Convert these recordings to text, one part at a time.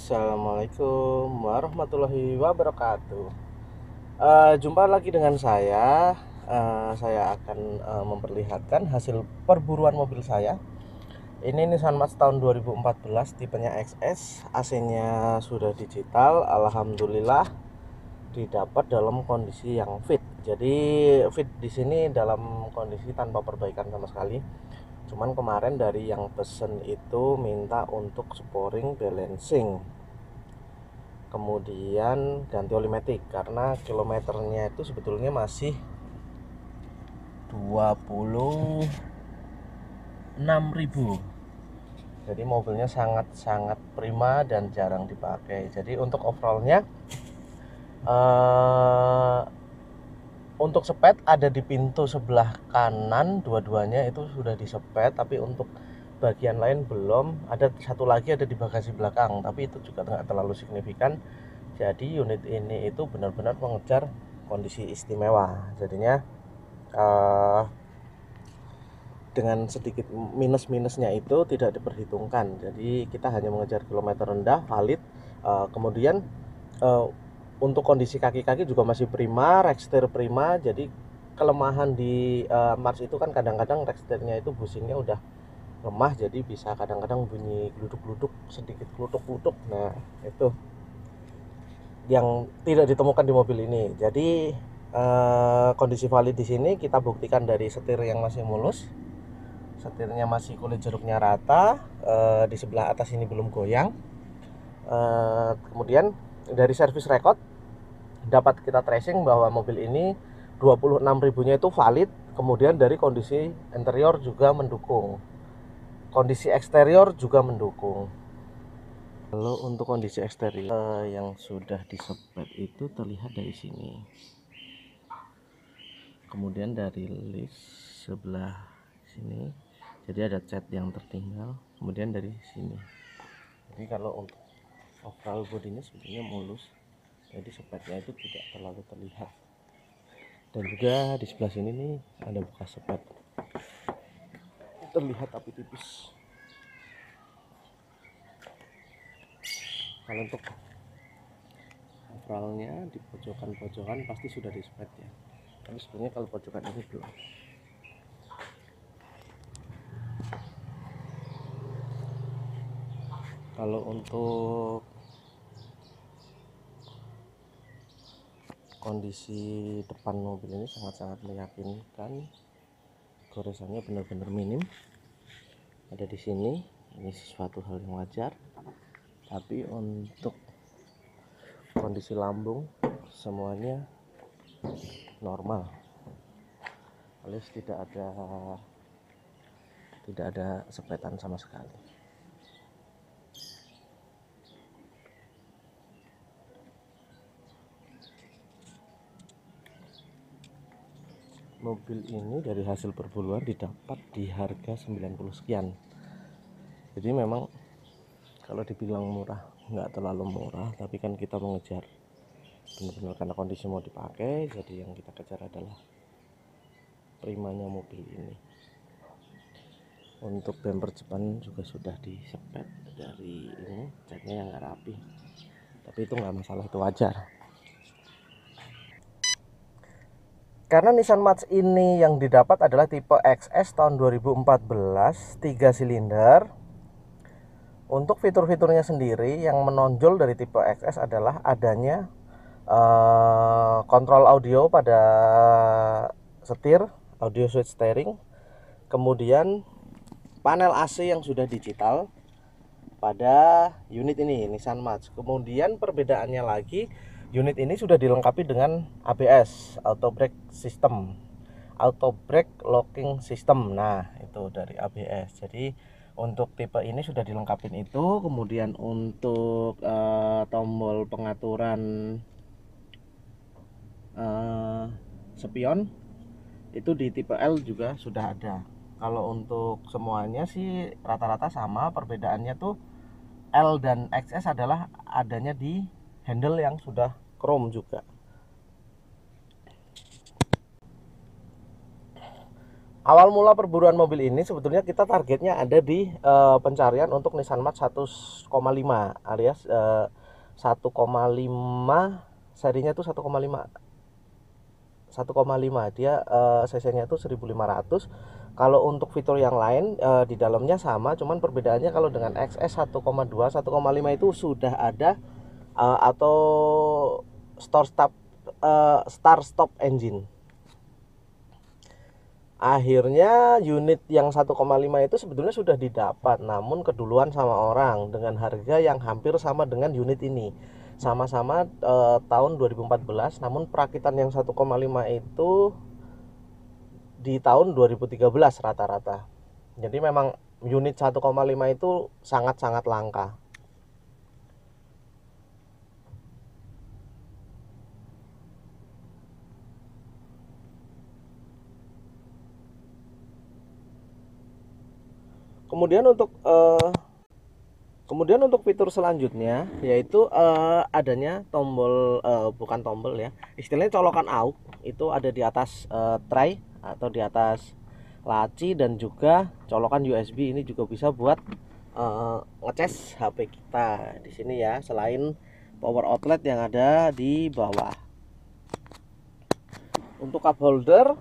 Assalamualaikum warahmatullahi wabarakatuh. Jumpa lagi dengan saya. Saya akan memperlihatkan hasil perburuan mobil saya. Ini Nissan March tahun 2014, tipenya XS. AC-nya sudah digital. Alhamdulillah didapat dalam kondisi yang fit. Jadi fit di sini dalam kondisi tanpa perbaikan sama sekali. Cuman kemarin dari yang pesen itu minta untuk sporing balancing, kemudian ganti oli matic karena kilometernya itu sebetulnya masih 26.000. Jadi mobilnya sangat-sangat prima dan jarang dipakai. Jadi untuk overallnya untuk sepet ada di pintu sebelah kanan, dua-duanya itu sudah disepet, tapi untuk bagian lain belum. Ada satu lagi ada di bagasi belakang, tapi itu juga tidak terlalu signifikan. Jadi unit ini itu benar-benar mengejar kondisi istimewa. Jadinya dengan sedikit minus-minusnya itu tidak diperhitungkan. Jadi kita hanya mengejar kilometer rendah, valid. Kemudian untuk kondisi kaki-kaki juga masih prima, rekstir prima. Jadi kelemahan di Mars itu kan kadang-kadang rekstirnya itu bushingnya udah lemah, jadi bisa kadang-kadang bunyi gluduk-gluduk, sedikit gluduk-gluduk. Nah, itu yang tidak ditemukan di mobil ini. Jadi kondisi valid di sini kita buktikan dari setir yang masih mulus, setirnya masih kulit jeruknya rata, di sebelah atas ini belum goyang. Kemudian dari service record dapat kita tracing bahwa mobil ini 26.000-nya itu valid. Kemudian dari kondisi interior juga mendukung, kondisi eksterior juga mendukung. Kalau untuk kondisi eksterior yang sudah disepet itu terlihat dari sini. Kemudian dari list sebelah sini, jadi ada cat yang tertinggal. Kemudian dari sini. Jadi kalau untuk overall bodinya sebetulnya mulus, jadi sepetnya itu tidak terlalu terlihat. Dan juga di sebelah sini nih ada bekas sepet, terlihat tapi tipis. Kalau untuk overallnya di pojokan-pojokan pasti sudah disepet ya, tapi sebenarnya kalau pojokan ini belum. Kalau untuk kondisi depan mobil ini sangat-sangat meyakinkan, goresannya benar-benar minim, ada di sini. Ini sesuatu hal yang wajar. Tapi untuk kondisi lambung semuanya normal, alias tidak ada sepetan sama sekali. Mobil ini dari hasil perburuan didapat di harga 90 sekian. Jadi memang kalau dibilang murah, nggak terlalu murah, tapi kan kita mengejar benar-benar karena kondisi mau dipakai. Jadi yang kita kejar adalah primanya mobil ini. Untuk bumper depan juga sudah disepet dari ini, catnya yang nggak rapi, tapi itu nggak masalah, itu wajar. Karena Nissan March ini yang didapat adalah tipe XS tahun 2014, 3 silinder. Untuk fitur-fiturnya sendiri yang menonjol dari tipe XS adalah adanya kontrol audio pada setir, audio switch steering. Kemudian panel AC yang sudah digital pada unit ini Nissan March. Kemudian perbedaannya lagi, unit ini sudah dilengkapi dengan ABS, auto brake system, auto brake locking system. Nah, itu dari ABS. Jadi untuk tipe ini sudah dilengkapi itu. Kemudian untuk tombol pengaturan spion itu di tipe L juga sudah ada. Kalau untuk semuanya sih rata-rata sama. Perbedaannya tuh L dan XS adalah adanya di handle yang sudah chrome juga. Awal mula perburuan mobil ini sebetulnya kita targetnya ada di pencarian untuk Nissan March 1,5 alias 1,5, serinya itu 1,5 dia cc-nya itu 1500. Kalau untuk fitur yang lain di dalamnya sama, cuman perbedaannya kalau dengan XS 1,2 1,5 itu sudah ada atau start stop engine. Akhirnya unit yang 1,5 itu sebetulnya sudah didapat, namun keduluan sama orang dengan harga yang hampir sama dengan unit ini. Sama-sama tahun 2014, namun perakitan yang 1,5 itu di tahun 2013 rata-rata. Jadi memang unit 1,5 itu sangat-sangat langka. Kemudian untuk fitur selanjutnya yaitu adanya tombol bukan tombol ya, istilahnya colokan AUX itu ada di atas tray atau di atas laci, dan juga colokan USB ini juga bisa buat ngecas HP kita di sini ya, selain power outlet yang ada di bawah. Untuk cup holder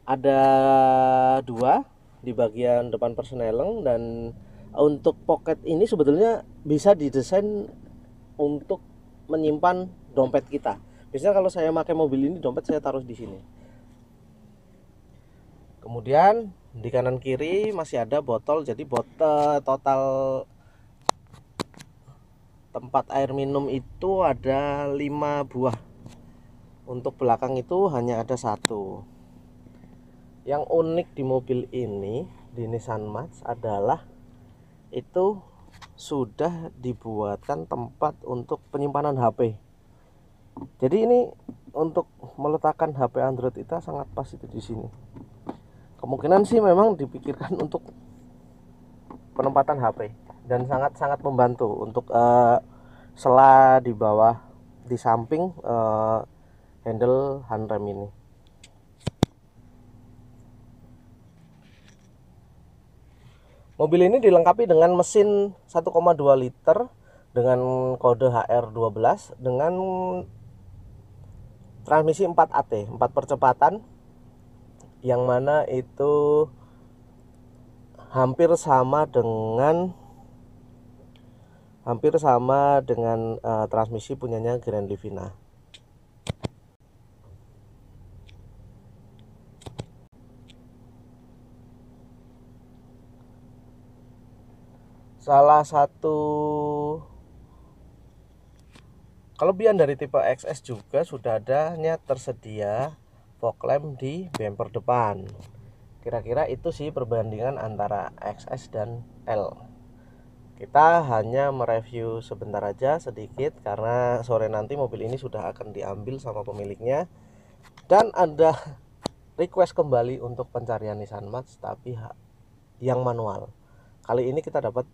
ada dua di bagian depan persneleng, dan untuk pocket ini sebetulnya bisa didesain untuk menyimpan dompet kita. Biasanya kalau saya pakai mobil ini, dompet saya taruh di sini. Kemudian di kanan kiri masih ada botol, jadi botol total tempat air minum itu ada 5 buah. Untuk belakang itu hanya ada 1. Yang unik di mobil ini, di Nissan March, adalah itu sudah dibuatkan tempat untuk penyimpanan HP. Jadi ini untuk meletakkan HP Android kita sangat pas itu di sini. Kemungkinan sih memang dipikirkan untuk penempatan HP, dan sangat-sangat membantu untuk sela di bawah, di samping handle handrem ini. Mobil ini dilengkapi dengan mesin 1,2 liter dengan kode HR12 dengan transmisi 4AT, 4 percepatan, yang mana itu hampir sama dengan transmisi punyanya Grand Livina. Salah satu kelebihan dari tipe XS juga sudah adanya tersedia fog lamp di bumper depan. Kira-kira itu sih perbandingan antara XS dan L. Kita hanya mereview sebentar aja sedikit karena sore nanti mobil ini sudah akan diambil sama pemiliknya, dan ada request kembali untuk pencarian Nissan March tapi yang manual. Kali ini kita dapat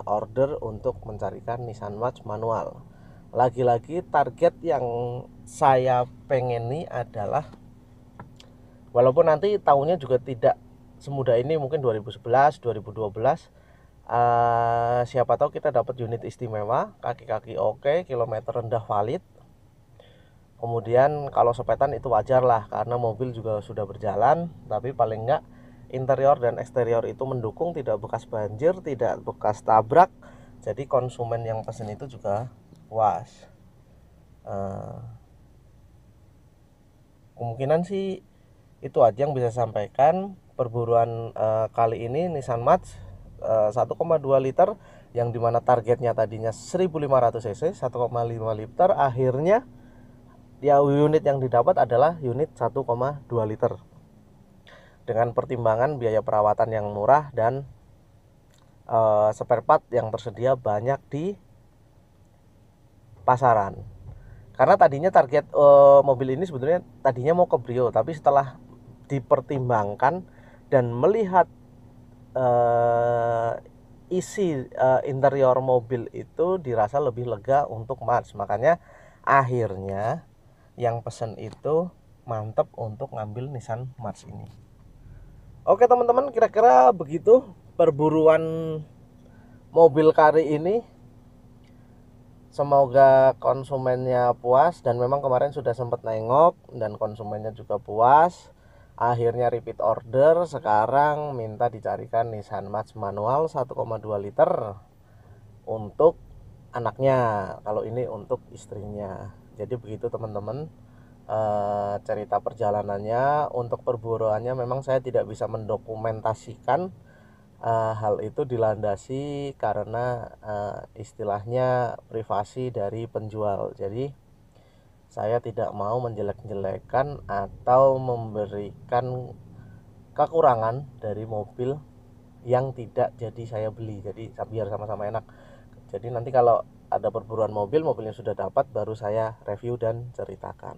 order untuk mencarikan Nissan March manual. Lagi-lagi target yang saya pengeni adalah, walaupun nanti tahunnya juga tidak semudah ini, mungkin 2011, 2012, siapa tahu kita dapat unit istimewa, kaki-kaki oke, kilometer rendah valid. Kemudian kalau sepetan itu wajar lah karena mobil juga sudah berjalan, tapi paling enggak interior dan eksterior itu mendukung, tidak bekas banjir, tidak bekas tabrak. Jadi konsumen yang pesen itu juga puas. Kemungkinan sih itu aja yang bisa saya sampaikan. Perburuan kali ini Nissan March 1,2 liter, yang dimana targetnya tadinya 1500 cc, 1,5 liter, akhirnya ya unit yang didapat adalah unit 1,2 liter dengan pertimbangan biaya perawatan yang murah dan spare part yang tersedia banyak di pasaran. Karena tadinya target mobil ini sebetulnya tadinya mau ke Brio, tapi setelah dipertimbangkan dan melihat isi interior mobil itu dirasa lebih lega untuk March, makanya akhirnya yang pesen itu mantep untuk ngambil Nissan March ini. Oke teman-teman, kira-kira begitu perburuan mobil kali ini. Semoga konsumennya puas, dan memang kemarin sudah sempat nengok dan konsumennya juga puas. Akhirnya repeat order, sekarang minta dicarikan Nissan March manual 1,2 liter untuk anaknya, kalau ini untuk istrinya. Jadi begitu teman-teman, cerita perjalanannya. Untuk perburuannya memang saya tidak bisa mendokumentasikan. Hal itu dilandasi karena istilahnya privasi dari penjual. Jadi saya tidak mau menjelek-jelekan atau memberikan kekurangan dari mobil yang tidak jadi saya beli. Jadi biar sama-sama enak. Jadi nanti kalau ada perburuan mobil, mobilnya sudah dapat, baru saya review dan ceritakan.